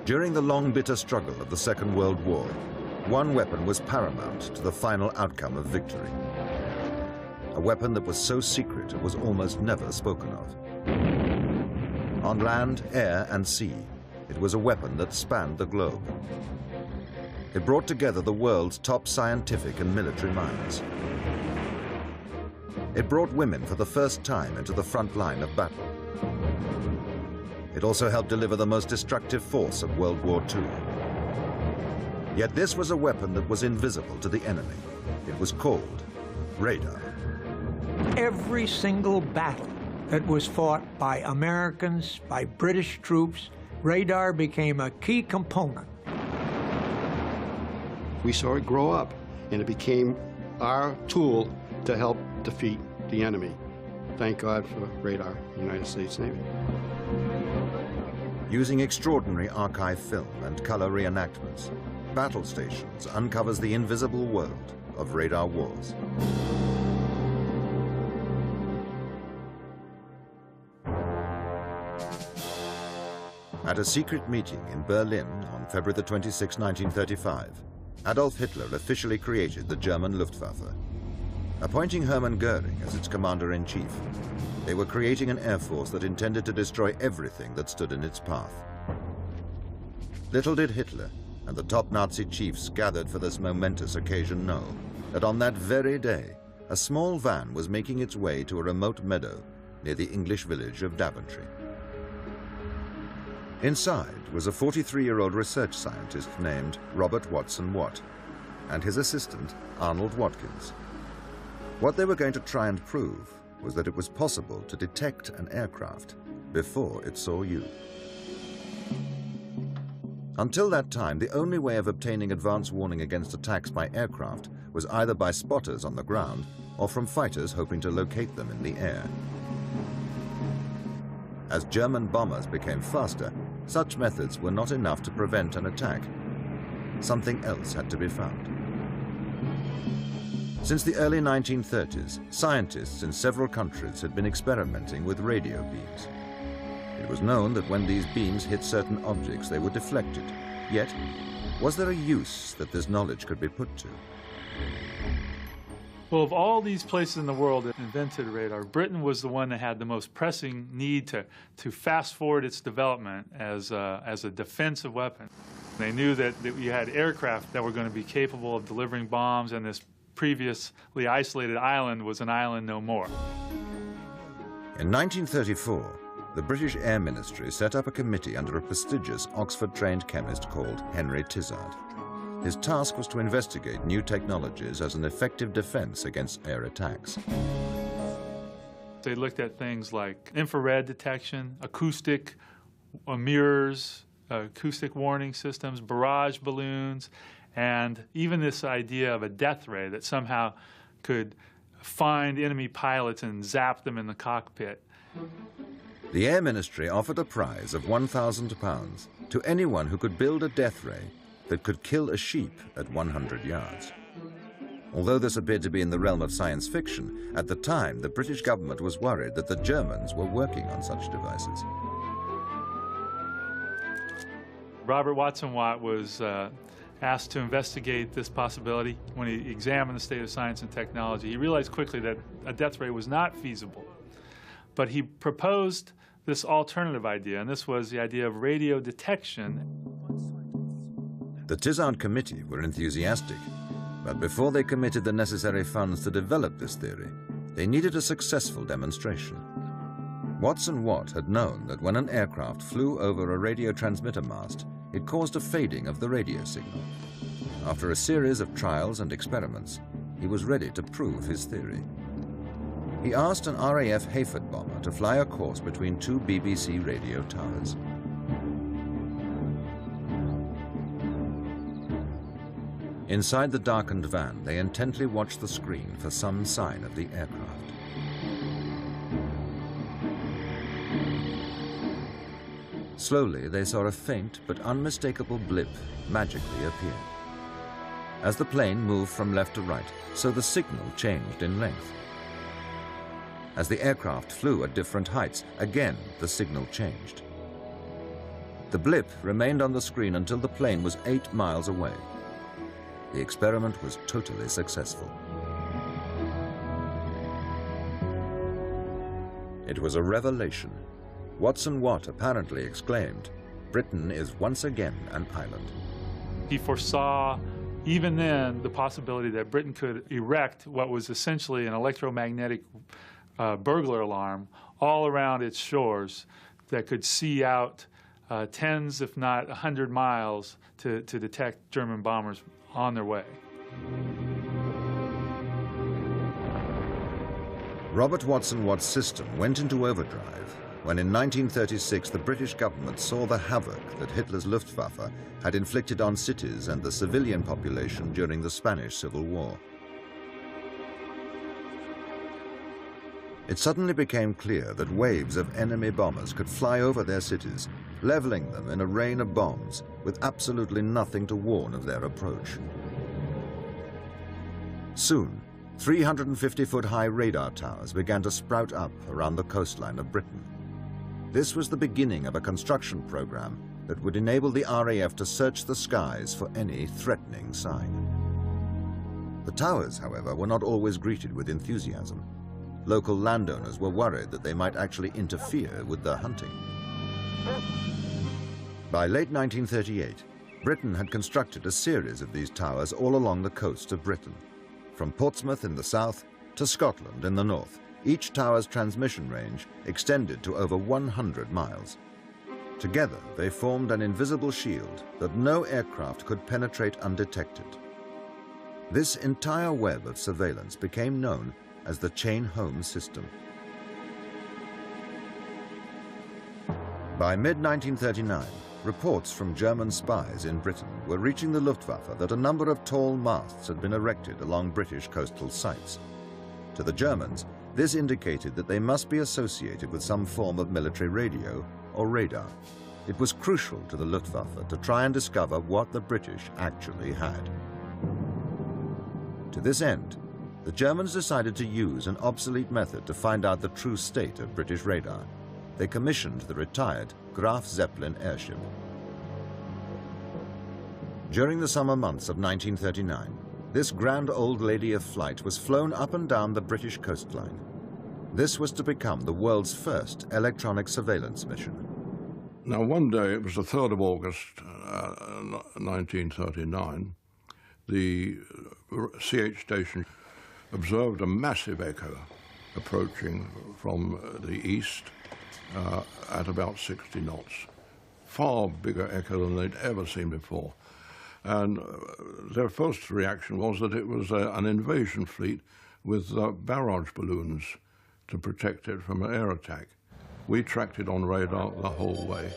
During the long, bitter struggle of the Second World War, one weapon was paramount to the final outcome of victory. A weapon that was so secret it was almost never spoken of. On land, air, and sea, it was a weapon that spanned the globe. It brought together the world's top scientific and military minds. It brought women for the first time into the front line of battle. It also helped deliver the most destructive force of World War II. Yet this was a weapon that was invisible to the enemy. It was called radar. Every single battle that was fought by Americans, by British troops, radar became a key component. We saw it grow up, and it became our tool to help defeat the enemy. Thank God for radar, United States Navy. Using extraordinary archive film and color reenactments, Battle Stations uncovers the invisible world of radar wars. At a secret meeting in Berlin on February 26, 1935, Adolf Hitler officially created the German Luftwaffe. Appointing Hermann Goering as its commander-in-chief, they were creating an air force that intended to destroy everything that stood in its path. Little did Hitler and the top Nazi chiefs gathered for this momentous occasion know that on that very day, a small van was making its way to a remote meadow near the English village of Daventry. Inside was a 43-year-old research scientist named Robert Watson Watt and his assistant, Arnold Watkins. What they were going to try and prove was that it was possible to detect an aircraft before it saw you. Until that time, the only way of obtaining advance warning against attacks by aircraft was either by spotters on the ground or from fighters hoping to locate them in the air. As German bombers became faster, such methods were not enough to prevent an attack. Something else had to be found. Since the early 1930s, scientists in several countries had been experimenting with radio beams. It was known that when these beams hit certain objects, they were deflected. Yet, was there a use that this knowledge could be put to? Well, of all these places in the world that invented radar, Britain was the one that had the most pressing need to fast forward its development as a defensive weapon. They knew that you had aircraft that were going to be capable of delivering bombs, and this previously isolated island was an island no more. In 1934, the British Air Ministry set up a committee under a prestigious Oxford-trained chemist called Henry Tizard. His task was to investigate new technologies as an effective defense against air attacks. They looked at things like infrared detection, acoustic mirrors, acoustic warning systems, barrage balloons, and even this idea of a death ray that somehow could find enemy pilots and zap them in the cockpit. The Air Ministry offered a prize of £1,000 to anyone who could build a death ray that could kill a sheep at 100 yards. Although this appeared to be in the realm of science fiction, at the time the British government was worried that the Germans were working on such devices. Robert Watson Watt was asked to investigate this possibility. When he examined the state of science and technology, he realized quickly that a death ray was not feasible. But he proposed this alternative idea, and this was the idea of radio detection. The Tizard Committee were enthusiastic, but before they committed the necessary funds to develop this theory, they needed a successful demonstration. Watson Watt had known that when an aircraft flew over a radio transmitter mast, it caused a fading of the radio signal. After a series of trials and experiments, he was ready to prove his theory. He asked an RAF Hayford bomber to fly a course between two BBC radio towers. Inside the darkened van, they intently watched the screen for some sign of the aircraft. Slowly, they saw a faint but unmistakable blip magically appear. As the plane moved from left to right, so the signal changed in length. As the aircraft flew at different heights, again the signal changed. The blip remained on the screen until the plane was 8 miles away. The experiment was totally successful. It was a revelation. Watson Watt apparently exclaimed, "Britain is once again an island." He foresaw, even then, the possibility that Britain could erect what was essentially an electromagnetic burglar alarm all around its shores that could see out tens, if not 100 miles to detect German bombers on their way. Robert Watson Watt's system went into overdrive when in 1936 the British government saw the havoc that Hitler's Luftwaffe had inflicted on cities and the civilian population during the Spanish Civil War. It suddenly became clear that waves of enemy bombers could fly over their cities, leveling them in a rain of bombs with absolutely nothing to warn of their approach. Soon, 350-foot-high radar towers began to sprout up around the coastline of Britain. This was the beginning of a construction program that would enable the RAF to search the skies for any threatening sign. The towers, however, were not always greeted with enthusiasm. Local landowners were worried that they might actually interfere with their hunting. By late 1938, Britain had constructed a series of these towers all along the coast of Britain. From Portsmouth in the south to Scotland in the north, each tower's transmission range extended to over 100 miles. Together, they formed an invisible shield that no aircraft could penetrate undetected. This entire web of surveillance became known as the ChainHome system. By mid-1939, reports from German spies in Britain were reaching the Luftwaffe that a number of tall masts had been erected along British coastal sites. To the Germans, this indicated that they must be associated with some form of military radio or radar. It was crucial to the Luftwaffe to try and discover what the British actually had. To this end, the Germans decided to use an obsolete method to find out the true state of British radar. They commissioned the retired Graf Zeppelin airship. During the summer months of 1939, this grand old lady of flight was flown up and down the British coastline. This was to become the world's first electronic surveillance mission. Now, one day, it was the 3rd of August, 1939, the CH station observed a massive echo approaching from the east at about 60 knots. Far bigger echo than they'd ever seen before. And their first reaction was that it was an invasion fleet with barrage balloons to protect it from an air attack. We tracked it on radar the whole way.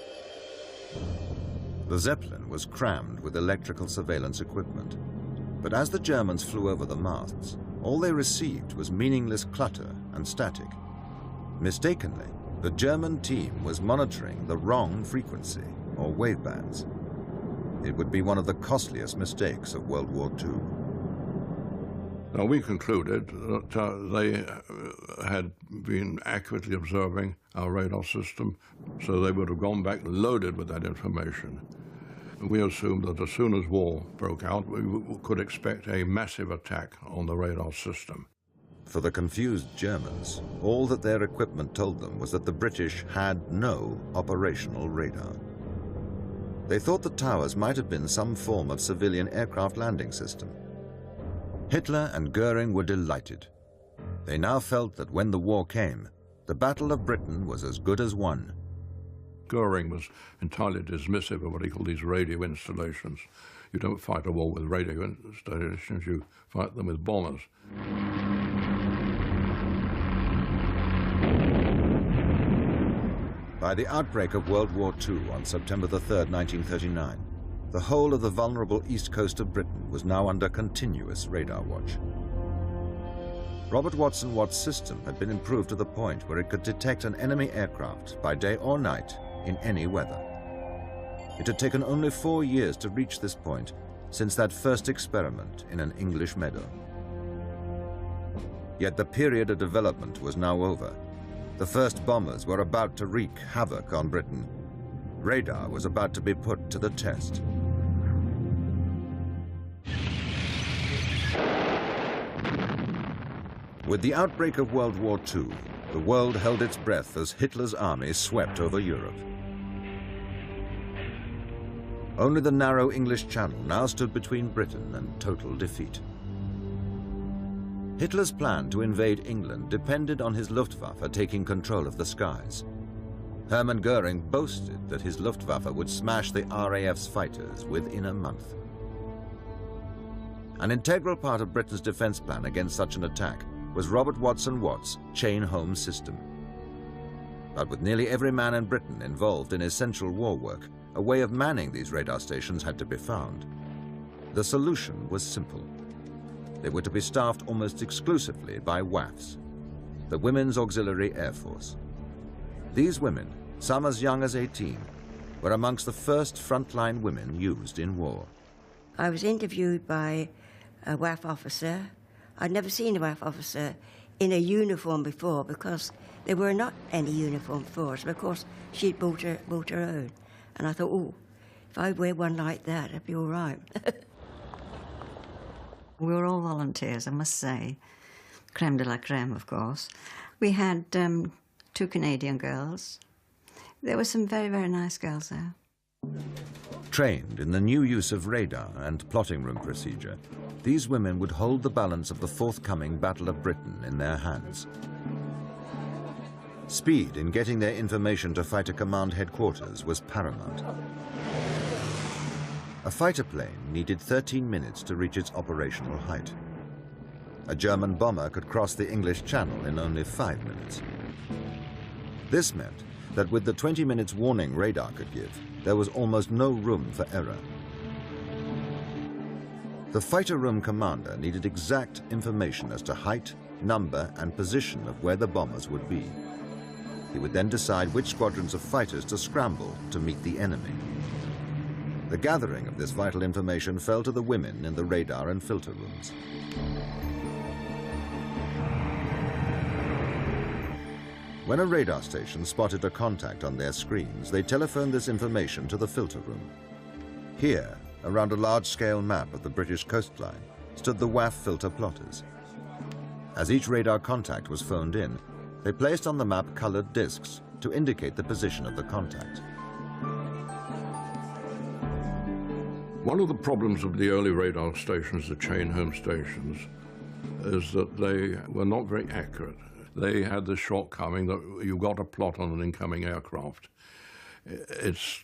The Zeppelin was crammed with electrical surveillance equipment. But as the Germans flew over the masts, all they received was meaningless clutter and static. Mistakenly, the German team was monitoring the wrong frequency, or wavebands. It would be one of the costliest mistakes of World War II. Now, we concluded that they had been accurately observing our radar system, so they would have gone back loaded with that information. We assumed that as soon as war broke out, we could expect a massive attack on the radar system. For the confused Germans, all that their equipment told them was that the British had no operational radar. They thought the towers might have been some form of civilian aircraft landing system. Hitler and Goering were delighted. They now felt that when the war came, the Battle of Britain was as good as won. Goering was entirely dismissive of what he called these radio installations. You don't fight a war with radio installations, you fight them with bombers. By the outbreak of World War II on September the 3rd, 1939, the whole of the vulnerable east coast of Britain was now under continuous radar watch. Robert Watson Watt's system had been improved to the point where it could detect an enemy aircraft by day or night in any weather. It had taken only 4 years to reach this point since that first experiment in an English meadow. Yet the period of development was now over. The first bombers were about to wreak havoc on Britain. radar was about to be put to the test. With the outbreak of World War II, the world held its breath as Hitler's army swept over Europe. Only the narrow English Channel now stood between Britain and total defeat. Hitler's plan to invade England depended on his Luftwaffe taking control of the skies. Hermann Goering boasted that his Luftwaffe would smash the RAF's fighters within a month. An integral part of Britain's defense plan against such an attack was Robert Watson Watt's ChainHome system. But with nearly every man in Britain involved in essential war work, a way of manning these radar stations had to be found. The solution was simple. They were to be staffed almost exclusively by WAAFs, the Women's Auxiliary Air Force. These women, some as young as 18, were amongst the first frontline women used in war. I was interviewed by a WAAF officer. I'd never seen a WAAF officer in a uniform before because there were not any uniform for us. But of course, she'd bought her own. And I thought, oh, if I wear one like that, it'd be all right. We were all volunteers, I must say. Creme de la creme, of course. We had 2 Canadian girls. There were some very, very nice girls there. Trained in the new use of radar and plotting room procedure, these women would hold the balance of the forthcoming Battle of Britain in their hands. Speed in getting their information to Fighter Command headquarters was paramount. A fighter plane needed 13 minutes to reach its operational height. A German bomber could cross the English Channel in only 5 minutes. This meant that with the 20 minutes warning radar could give, there was almost no room for error. The fighter room commander needed exact information as to height, number, and position of where the bombers would be. He would then decide which squadrons of fighters to scramble to meet the enemy. The gathering of this vital information fell to the women in the radar and filter rooms. When a radar station spotted a contact on their screens, they telephoned this information to the filter room. Here, around a large-scale map of the British coastline, stood the WAAF filter plotters. As each radar contact was phoned in, they placed on the map colored discs to indicate the position of the contact. One of the problems of the early radar stations, the ChainHome stations, is that they were not very accurate. They had this shortcoming that you got a plot on an incoming aircraft. Its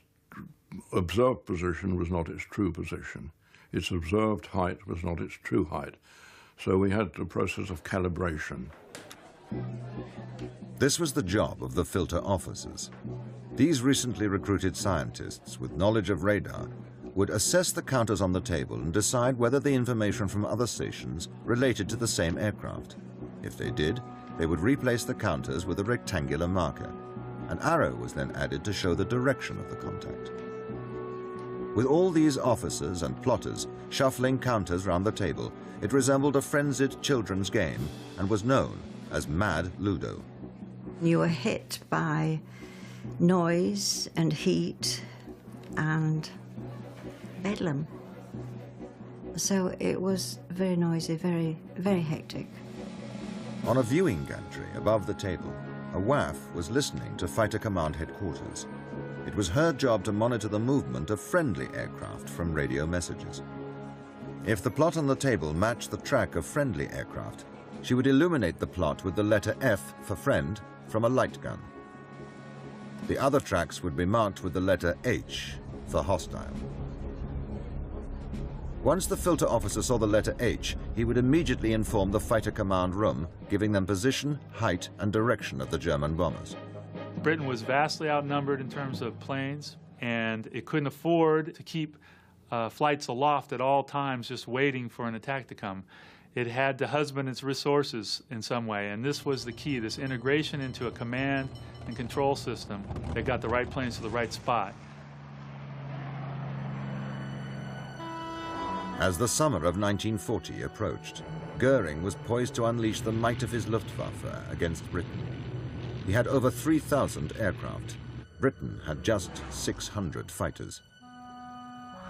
observed position was not its true position. Its observed height was not its true height. So we had a process of calibration. This was the job of the filter officers. These recently recruited scientists with knowledge of radar would assess the counters on the table and decide whether the information from other stations related to the same aircraft. If they did, they would replace the counters with a rectangular marker. An arrow was then added to show the direction of the contact. With all these officers and plotters shuffling counters round the table, it resembled a frenzied children's game and was known as Mad Ludo. You were hit by noise and heat and bedlam. So it was very noisy, very, very hectic. On a viewing gantry above the table, a WAAF was listening to Fighter Command headquarters. It was her job to monitor the movement of friendly aircraft from radio messages. If the plot on the table matched the track of friendly aircraft, she would illuminate the plot with the letter F for friend from a light gun. The other tracks would be marked with the letter H for hostile. Once the filter officer saw the letter H, he would immediately inform the Fighter Command room, giving them position, height, and direction of the German bombers. Britain was vastly outnumbered in terms of planes, and it couldn't afford to keep flights aloft at all times just waiting for an attack to come. It had to husband its resources in some way, and this was the key, this integration into a command and control system that got the right planes to the right spot. As the summer of 1940 approached, Goering was poised to unleash the might of his Luftwaffe against Britain. He had over 3,000 aircraft, Britain had just 600 fighters.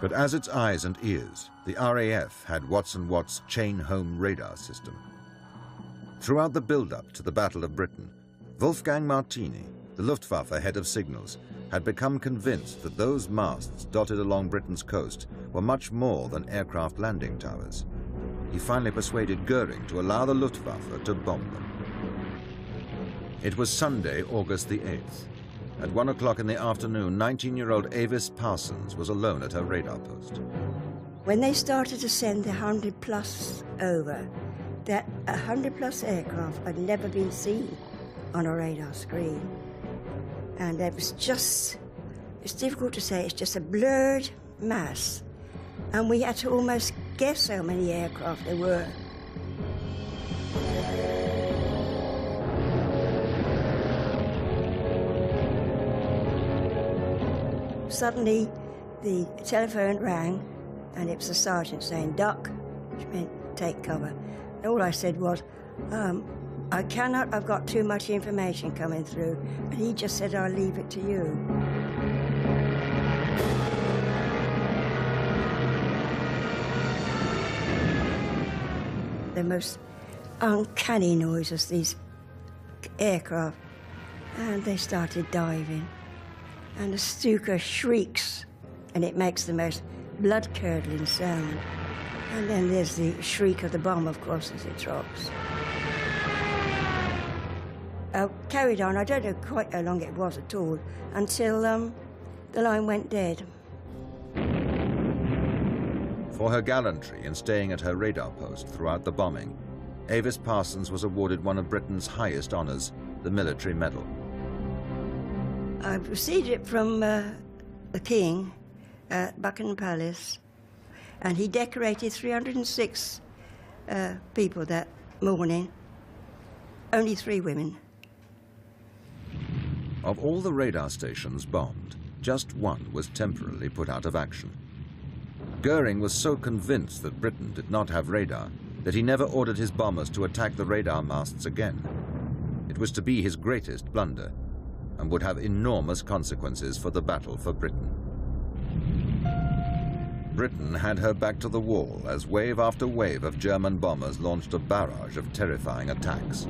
But as its eyes and ears, the RAF had Watt's ChainHome radar system. Throughout the build-up to the Battle of Britain, Wolfgang Martini, the Luftwaffe head of signals, had become convinced that those masts dotted along Britain's coast were much more than aircraft landing towers. He finally persuaded Goering to allow the Luftwaffe to bomb them. It was Sunday, August the 8th. At 1 o'clock in the afternoon, 19-year-old Avis Parsons was alone at her radar post. When they started to send the 100-plus over, that 100-plus aircraft had never been seen on a radar screen. And it was just, it's difficult to say, it's just a blurred mass. And we had to almost guess how many aircraft there were. Suddenly, the telephone rang, and it was the sergeant saying, "Duck," which meant take cover. And all I said was, I cannot, I've got too much information coming through. And he just said, "I'll leave it to you." The most uncanny noises, these aircraft, and they started diving. And the Stuka shrieks, and it makes the most blood-curdling sound. And then there's the shriek of the bomb, of course, as it drops. Carried on, I don't know quite how long it was at all, until the line went dead. For her gallantry in staying at her radar post throughout the bombing, Avis Parsons was awarded one of Britain's highest honours, the Military Medal. I received it from the King at Buckingham Palace, and he decorated 306 people that morning, only 3 women. Of all the radar stations bombed, just one was temporarily put out of action. Goering was so convinced that Britain did not have radar that he never ordered his bombers to attack the radar masts again. It was to be his greatest blunder, and would have enormous consequences for the battle for Britain. Britain had her back to the wall as wave after wave of German bombers launched a barrage of terrifying attacks.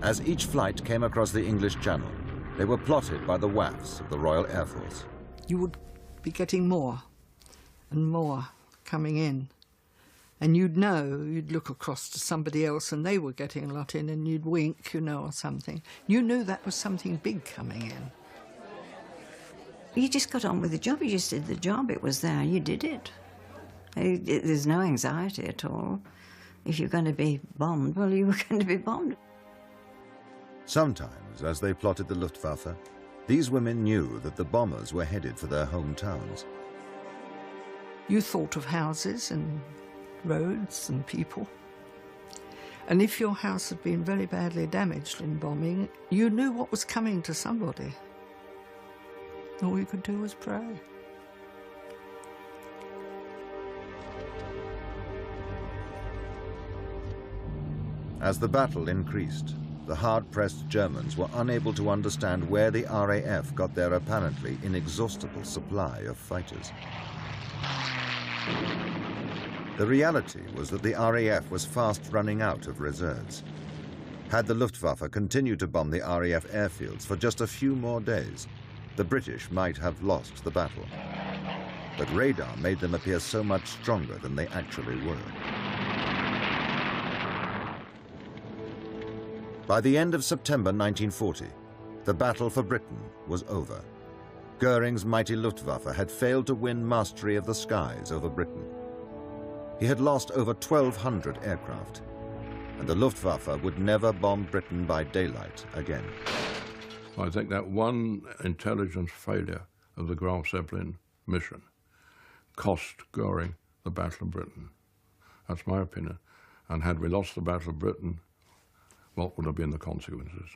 As each flight came across the English Channel, they were plotted by the WAFs of the Royal Air Force. You would be getting more and more coming in. And you'd know, you'd look across to somebody else and they were getting a lot in, and you'd wink, you know, or something. You knew that was something big coming in. You just got on with the job. You just did the job. It was there. You did it. There's no anxiety at all. If you're going to be bombed, well, you were going to be bombed. Sometimes, as they plotted the Luftwaffe, these women knew that the bombers were headed for their hometowns. You thought of houses and roads and people. And if your house had been very badly damaged in bombing, you knew what was coming to somebody. All you could do was pray. As the battle increased, the hard-pressed Germans were unable to understand where the RAF got their apparently inexhaustible supply of fighters. The reality was that the RAF was fast running out of reserves. Had the Luftwaffe continued to bomb the RAF airfields for just a few more days, the British might have lost the battle. But radar made them appear so much stronger than they actually were. By the end of September 1940, the battle for Britain was over. Goering's mighty Luftwaffe had failed to win mastery of the skies over Britain. He had lost over 1,200 aircraft, and the Luftwaffe would never bomb Britain by daylight again. I think that one intelligence failure of the Graf Zeppelin mission cost Goering the Battle of Britain. That's my opinion. And had we lost the Battle of Britain, what would have been the consequences?